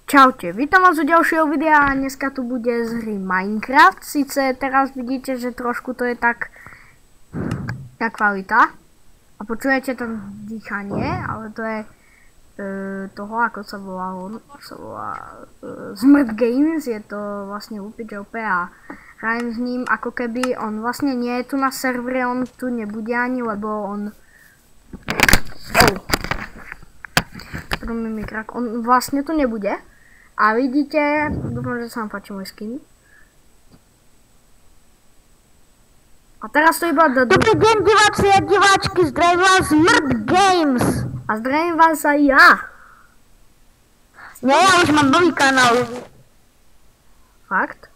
Čaute, vítam vás u ďalšieho videa a dneska tu bude z hry Minecraft. Sice teraz vidíte, že trošku to je tak tá kvalita a počujete tam dýchanie, ale to je toho, ako sa volá, Smrt Games, je to vlastne UPJP a hrajem s ním ako keby on vlastne nie je tu na servere, on tu nebude ani, lebo on on vlastne tu nebude. A vidíte, dúfam, že sa vám páči môj skin. A teraz to iba do... Dobrý deň, diváci a diváčky, zdravím vás Smrt Games. A zdravím vás aj ja. Nie, ja už mám nový kanál. Fakt?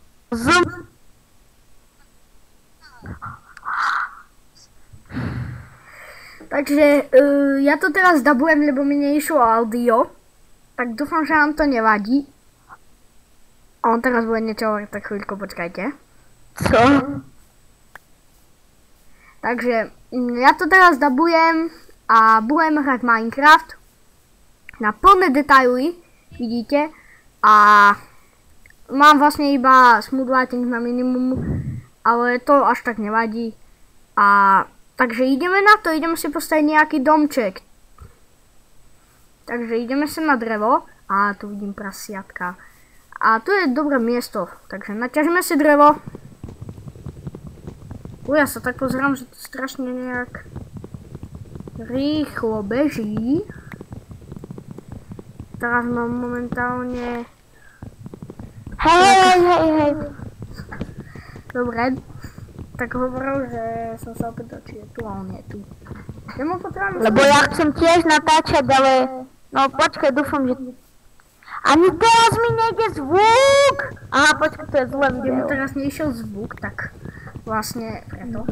Takže ja to teraz dabujem, lebo mi neišlo audio. Tak dúfam, že vám to nevadí. A on teraz bude niečo hovoriť, tak chvíľku počkajte. Co? Takže ja to teraz dabujem a budem hrať Minecraft na plné detaily, vidíte. A mám vlastne iba smooth lighting na minimum, ale to až tak nevadí. A takže ideme na to, ideme si postaviť nejaký domček. Takže ideme sa na drevo a tu vidím prasiatka. A tu je dobré miesto, takže naťažíme si drevo. Ja sa tak pozerám, že to strašne nejak rýchlo beží. Teraz mám momentálne... Hej. Dobre, tak hovoril, že som sa opäť dočil, tu a on je tu. Lebo ja chcem tiež natáčať, ale... No počkaj, dúfam, že... Ani teraz mi nejde zvuk! Aha, počkaj, to je zlé Keď video. mi teraz nešiel zvuk, tak vlastne preto.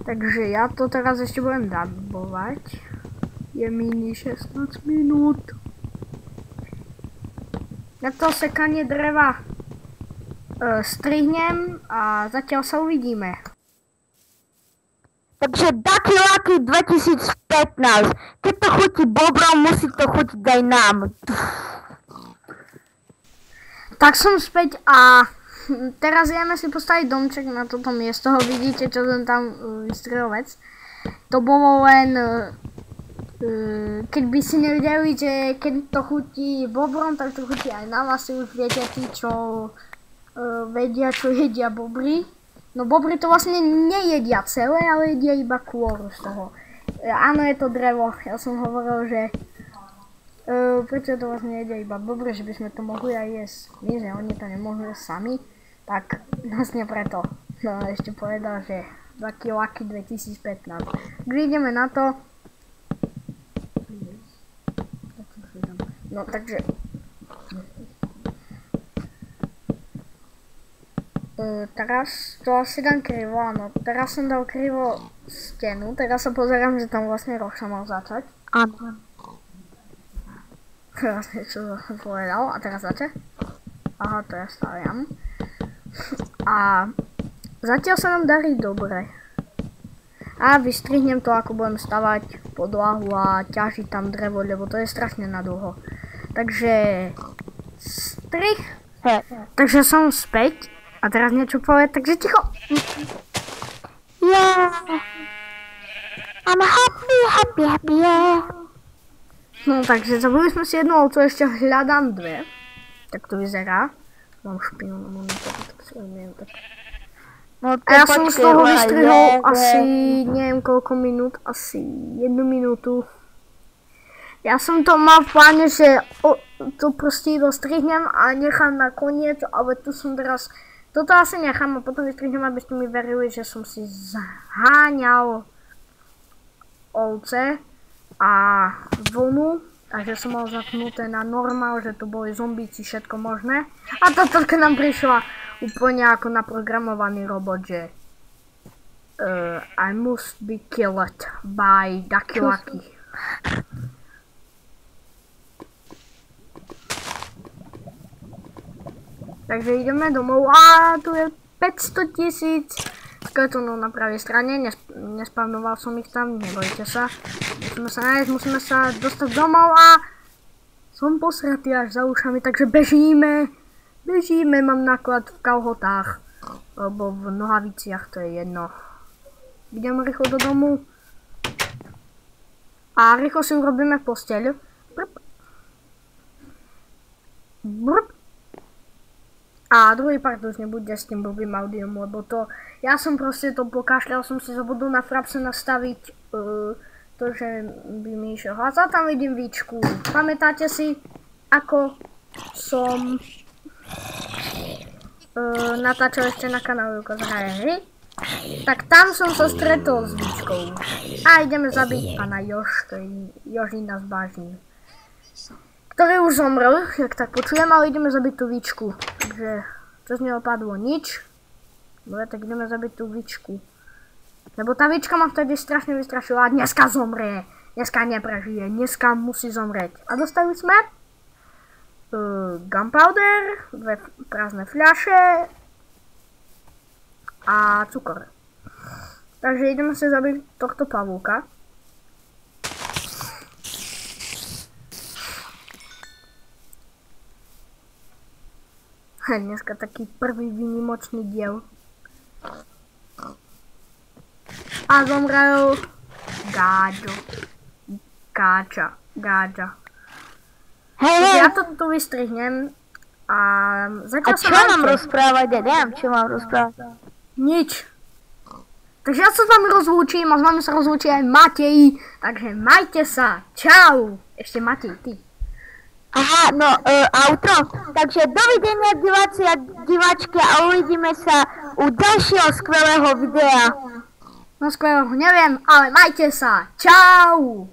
Takže ja to teraz ešte budem dabovať. Je mini 16 minút. Na to sekanie dreva strihnem a zatiaľ sa uvidíme. Takže Ducky Lucky 2015. Keď to chutí bobrom, musí to chutiť aj nám. Tak som späť a teraz ideme si postaviť domček na toto miesto. Vidíte, čo som tam vystrelil vec. To bolo len, keď by si nevedeli, že keď to chutí bobrom, tak to chutí aj nám. Asi už viete tí, čo vedia, čo jedia bobry. No bobry to vlastne nejedia celé, ale jedia iba kôru z toho. Áno, je to drevo. Ja som hovoril, že prečo to vlastne jedia iba bobry, že by sme to mohli aj jesť my, že oni to nemôžu jesť sami. Tak vlastne preto. No ešte povedal, že Ducky Lucky 2015. Kde ideme na to? No takže... teraz to asi dám krivo, áno. Teraz som dal krivo stenu, teraz sa pozerám, že tam vlastne roh sa mal začať. Áno. Vlastne čo som povedal, a teraz začať. Aha, to ja staviam. A zatiaľ sa nám darí dobre. A vystrihnem to, ako budem stavať podlahu a ťažiť tam drevo, lebo to je strašne nadlho. Takže... strih. Takže som späť. A teraz niečo povedať, takže ticho. Yeah. I'm happy, yeah. No takže zabili sme si jednu ovcu, ešte hľadám dve. Tak to vyzerá. Mám špinu na monitore, tak si neviem tak. No, a ja som z toho vystrihol asi neviem koľko minút, asi 1 minútu. Ja som to mal v pláne, že to proste dostrihnem a nechám na koniec, ale tu som teraz... Toto asi nechám a potom vystrihnem, aby ste mi verili, že som si zháňal ovce a vlnu. Takže som mal zapnuté na normál, že to boli zombíci, všetko možné. A toto k nám prišla úplne ako naprogramovaný robot, že I must be killed by Ducky Lucky. Takže ideme domov a tu je 500 000 skeletónov na pravej strane, nespavnoval som ich tam, nebojte sa. Musíme sa nájsť, musíme sa dostať domov a som posratý až za ušami, takže bežíme, mám náklad v kalhotách, alebo v nohaviciach, to je jedno. Idem rýchlo do domu a rýchlo si urobíme posteľ. Brp. A druhý part už nebude s tým blbým audiom, lebo to, ja som proste to pokašľal, som si zabudol na frapse nastaviť to, že by mi išiel hlas. A tam vidím Víčku. Pamätáte si, ako som natáčal ešte na kanálu Lukas hraje hry? Tak tam som sa stretol s Víčkou. A ideme zabiť pána Jožina z Bážny, ktorý už zomrel, jak tak počujem, ale ideme zabiť tú Víčku. Takže, čo z neho padlo? Nič. Dobre, tak ideme zabiť tú Víčku. Lebo tá Víčka ma vtedy strašne vystrašila a dneska zomrie. Dneska neprežije, dneska musí zomrieť. A dostali sme gunpowder, 2 prázdne fľaše a cukor. Takže ideme sa zabiť tohto pavúka. Dneska taký prvý výnimočný diel. A zomrel Gáďa. Hej, Ja to tu vystrihnem a zatiaľ čo mám rozprávať? Ja neviem, čo mám rozprávať. Nič. Takže ja sa s vami rozlúčim a s vami sa rozlúči aj Matej. Takže majte sa. Čau. Ešte Matej, ty. Aha, no, outro. Takže dovidenia diváci a diváčky a uvidíme sa u ďalšieho skvelého videa. No skvelého neviem, ale majte sa. Čau.